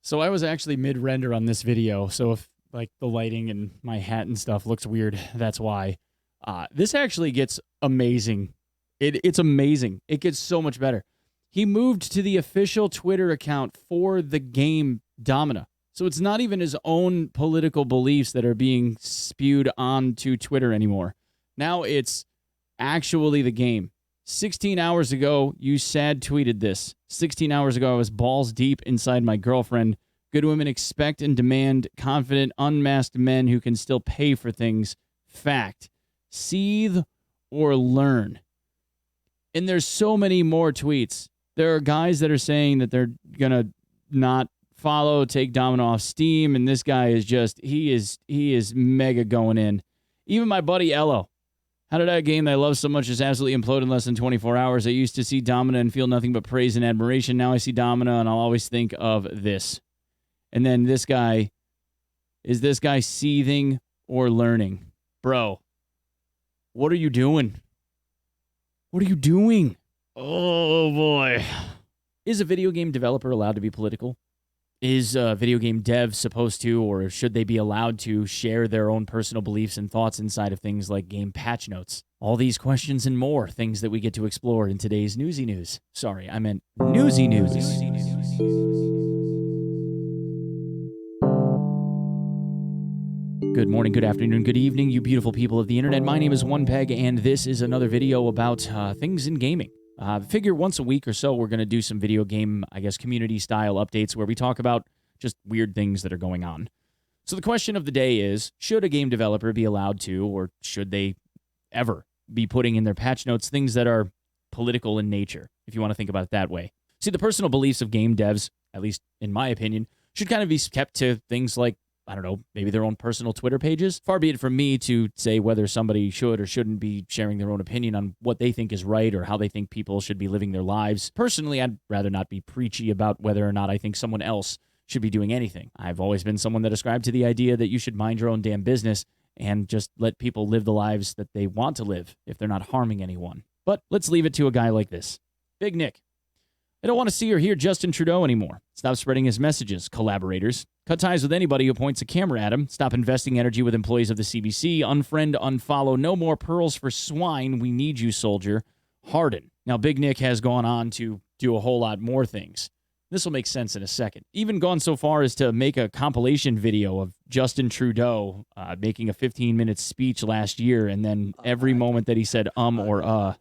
So I was actually mid-render on this video, so if like the lighting and my hat and stuff looks weird, that's why. This actually gets amazing. It's amazing. It gets so much better. He moved to the official Twitter account for the game Domina. So it's not even his own political beliefs that are being spewed onto Twitter anymore. Now it's actually the game. 16 hours ago, you sad tweeted this. 16 hours ago, I was balls deep inside my girlfriend. Good women expect and demand confident, unmasked men who can still pay for things. Fact. Seethe or learn. And there's so many more tweets. There are guys that are saying that they're going to not follow, take Domino off Steam, and this guy is just, he is mega going in. Even my buddy Ello. How did that game that I love so much just absolutely implode in less than 24 hours? I used to see Domina and feel nothing but praise and admiration. Now I see Domina and I'll always think of this. And then this guy, is this guy seething or learning? Bro, what are you doing? What are you doing? Oh, boy. Is a video game developer allowed to be political? Is a video game dev supposed to, or should they be allowed to share their own personal beliefs and thoughts inside of things like game patch notes? All these questions and more, things that we get to explore in today's Newsy News. Sorry, I meant Newsy News. Good morning, good afternoon, good evening, you beautiful people of the internet. My name is Onepeg, and this is another video about things in gaming. Figure once a week or so, we're going to do some video game, I guess, community-style updates where we talk about just weird things that are going on. So the question of the day is, should a game developer be allowed to, or should they ever be putting in their patch notes things that are political in nature, if you want to think about it that way? See, the personal beliefs of game devs, at least in my opinion, should kind of be kept to things like, I don't know, maybe their own personal Twitter pages. Far be it from me to say whether somebody should or shouldn't be sharing their own opinion on what they think is right or how they think people should be living their lives. Personally, I'd rather not be preachy about whether or not I think someone else should be doing anything. I've always been someone that ascribed to the idea that you should mind your own damn business and just let people live the lives that they want to live if they're not harming anyone. But let's leave it to a guy like this. Big Nick. I don't want to see or hear Justin Trudeau anymore. Stop spreading his messages, collaborators. Cut ties with anybody who points a camera at him. Stop investing energy with employees of the CBC. Unfriend, unfollow. No more pearls for swine. We need you, soldier. Harden. Now, Big Nick has gone on to do a whole lot more things. This will make sense in a second. Even gone so far as to make a compilation video of Justin Trudeau making a 15-minute speech last year, and then every moment that he said or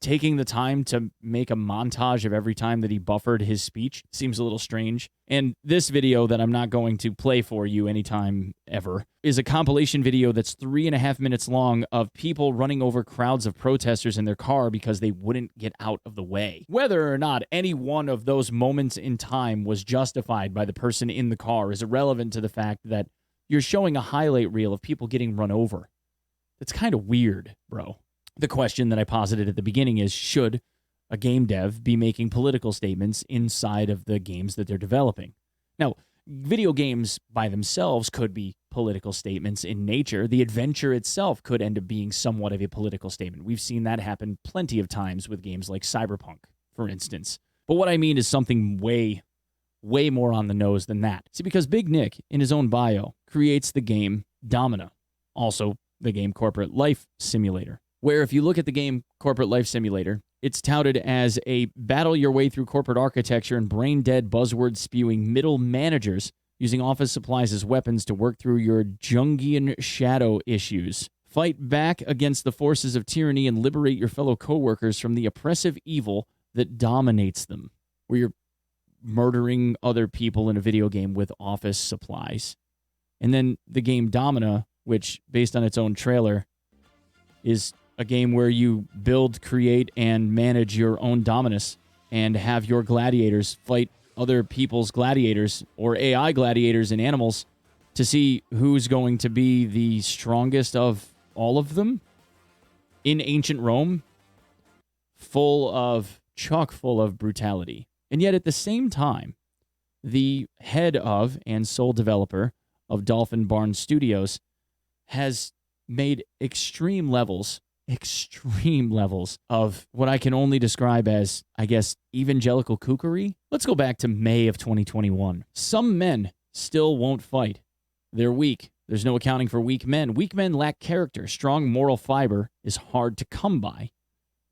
taking the time to make a montage of every time that he buffered his speech seems a little strange. And this video that I'm not going to play for you anytime ever is a compilation video that's 3.5 minutes long of people running over crowds of protesters in their car because they wouldn't get out of the way. Whether or not any one of those moments in time was justified by the person in the car is irrelevant to the fact that you're showing a highlight reel of people getting run over. It's kind of weird, bro. The question that I posited at the beginning is, should a game dev be making political statements inside of the games that they're developing? Now, video games by themselves could be political statements in nature. The adventure itself could end up being somewhat of a political statement. We've seen that happen plenty of times with games like Cyberpunk, for instance. But what I mean is something way more on the nose than that. See, because Big Nick, in his own bio, creates the game Domina, also the game Corporate Life Simulator, where if you look at the game Corporate Life Simulator, it's touted as a battle your way through corporate architecture and brain-dead buzzword-spewing middle managers using office supplies as weapons to work through your Jungian shadow issues. Fight back against the forces of tyranny and liberate your fellow coworkers from the oppressive evil that dominates them. Where you're murdering other people in a video game with office supplies. And then the game Domina, which, based on its own trailer, is a game where you build, create, and manage your own dominus and have your gladiators fight other people's gladiators or AI gladiators and animals to see who's going to be the strongest of all of them in ancient Rome, chock full of brutality. And yet at the same time, the head of and sole developer of Dolphin Barn Studios has made extreme levels extreme levels of what I can only describe as, I guess, evangelical kookery. Let's go back to May of 2021. Some men still won't fight. They're weak. There's no accounting for weak men. Weak men lack character. Strong moral fiber is hard to come by.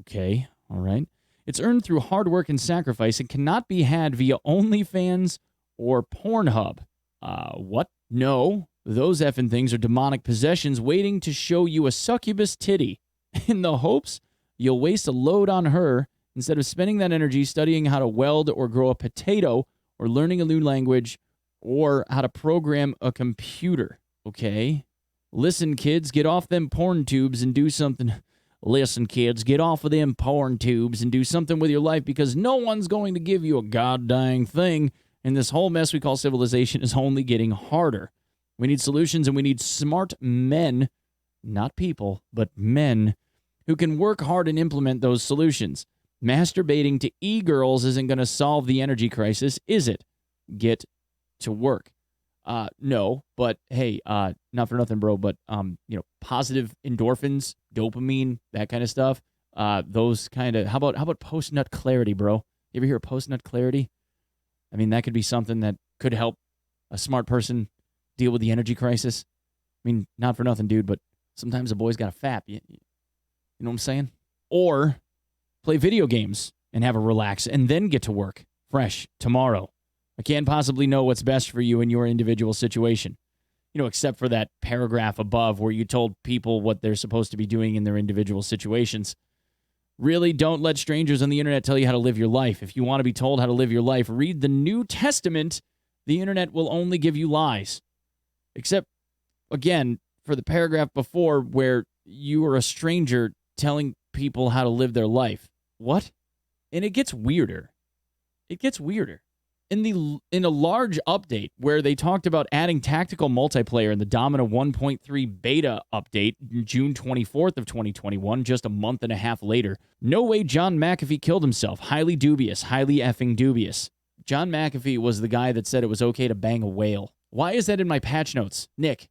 Okay, all right. It's earned through hard work and sacrifice and cannot be had via OnlyFans or Pornhub. What? No, those effing things are demonic possessions waiting to show you a succubus titty in the hopes you'll waste a load on her instead of spending that energy studying how to weld or grow a potato or learning a new language or how to program a computer. Okay? Listen, kids, get off them porn tubes and do something. Listen, kids, get off of them porn tubes and do something with your life because no one's going to give you a goddamn thing. And this whole mess we call civilization is only getting harder. We need solutions and we need smart men, not people, but men, who can work hard and implement those solutions. Masturbating to e-girls isn't going to solve the energy crisis, is it? Get to work. No, but hey, not for nothing, bro, but, positive endorphins, dopamine, that kind of stuff, those kind of, how about post-nut clarity, bro? You ever hear of post-nut clarity? I mean, that could be something that could help a smart person deal with the energy crisis. I mean, not for nothing, dude, but sometimes a boy's got a fap. You know what I'm saying? Or play video games and have a relax and then get to work fresh tomorrow. I can't possibly know what's best for you in your individual situation. Except for that paragraph above where you told people what they're supposed to be doing in their individual situations. Really, don't let strangers on the internet tell you how to live your life. If you want to be told how to live your life, read the New Testament. The internet will only give you lies. Except, again, for the paragraph before where you are a stranger telling people how to live their life. What? And it gets weirder. It gets weirder. In a large update where they talked about adding tactical multiplayer in the Domina 1.3 beta update June 24th of 2021, just a month and a half later, no way John McAfee killed himself. Highly dubious. Highly effing dubious. John McAfee was the guy that said it was okay to bang a whale. Why is that in my patch notes? Nick,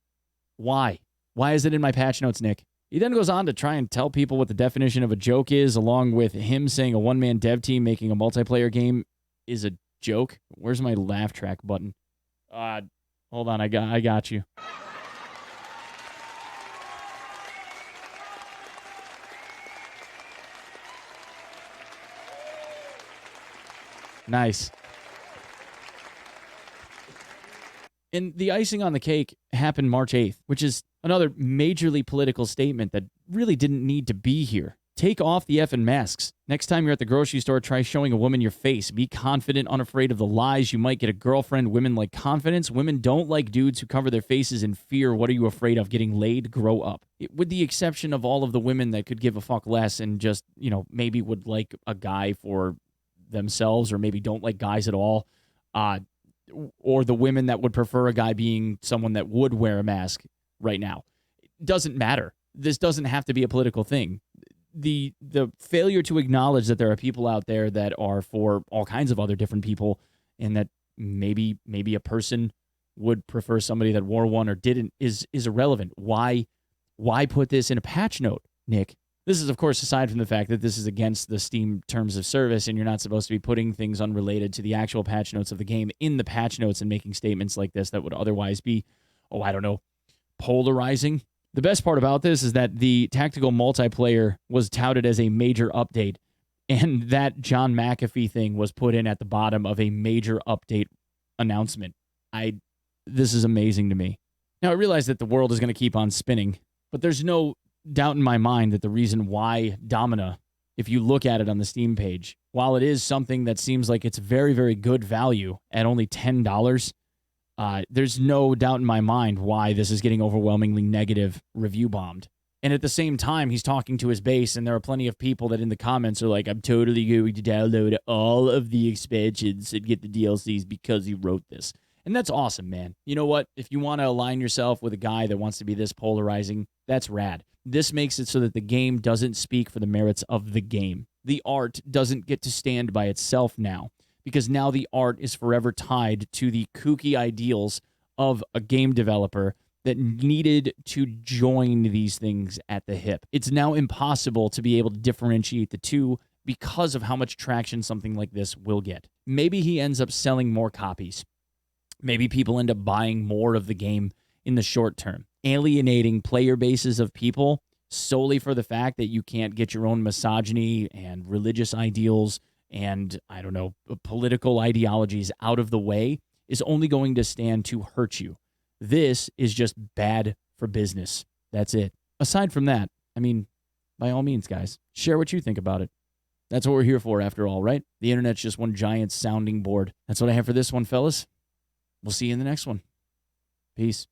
why? Why is it in my patch notes, Nick? He then goes on to try and tell people what the definition of a joke is, along with him saying a one-man dev team making a multiplayer game is a joke. Where's my laugh track button? Hold on, I got you. Nice. And the icing on the cake happened March 8th, which is another majorly political statement that really didn't need to be here. Take off the effing masks. Next time you're at the grocery store, try showing a woman your face. Be confident, unafraid of the lies. You might get a girlfriend. Women like confidence. Women don't like dudes who cover their faces in fear. What are you afraid of? Getting laid? Grow up. With the exception of all of the women that could give a fuck less and just, maybe would like a guy for themselves or maybe don't like guys at all. Or the women that would prefer a guy being someone that would wear a mask right now. It doesn't matter. This doesn't have to be a political thing. The failure to acknowledge that there are people out there that are for all kinds of other different people and that maybe a person would prefer somebody that wore one or didn't is irrelevant. Why put this in a patch note, Nick? This is, of course, aside from the fact that this is against the Steam terms of service and you're not supposed to be putting things unrelated to the actual patch notes of the game in the patch notes and making statements like this that would otherwise be, polarizing. The best part about this is that the tactical multiplayer was touted as a major update, and that John McAfee thing was put in at the bottom of a major update announcement. This is amazing to me. Now, I realize that the world is going to keep on spinning, but there's no doubt in my mind that the reason why Domina, if you look at it on the Steam page, while it is something that seems like it's very, very good value at only $10, there's no doubt in my mind why this is getting overwhelmingly negative review bombed. And at the same time, he's talking to his base, and there are plenty of people that in the comments are like, I'm totally going to download all of the expansions and get the DLCs because he wrote this. And that's awesome, man. You know what? If you want to align yourself with a guy that wants to be this polarizing, that's rad. This makes it so that the game doesn't speak for the merits of the game. The art doesn't get to stand by itself now, because now the art is forever tied to the kooky ideals of a game developer that needed to join these things at the hip. It's now impossible to be able to differentiate the two because of how much traction something like this will get. Maybe he ends up selling more copies. Maybe people end up buying more of the game in the short term, alienating player bases of people solely for the fact that you can't get your own misogyny and religious ideals and, I don't know, political ideologies out of the way is only going to stand to hurt you. This is just bad for business. That's it. Aside from that, I mean, by all means, guys, share what you think about it. That's what we're here for, after all, right? The internet's just one giant sounding board. That's what I have for this one, fellas. We'll see you in the next one. Peace.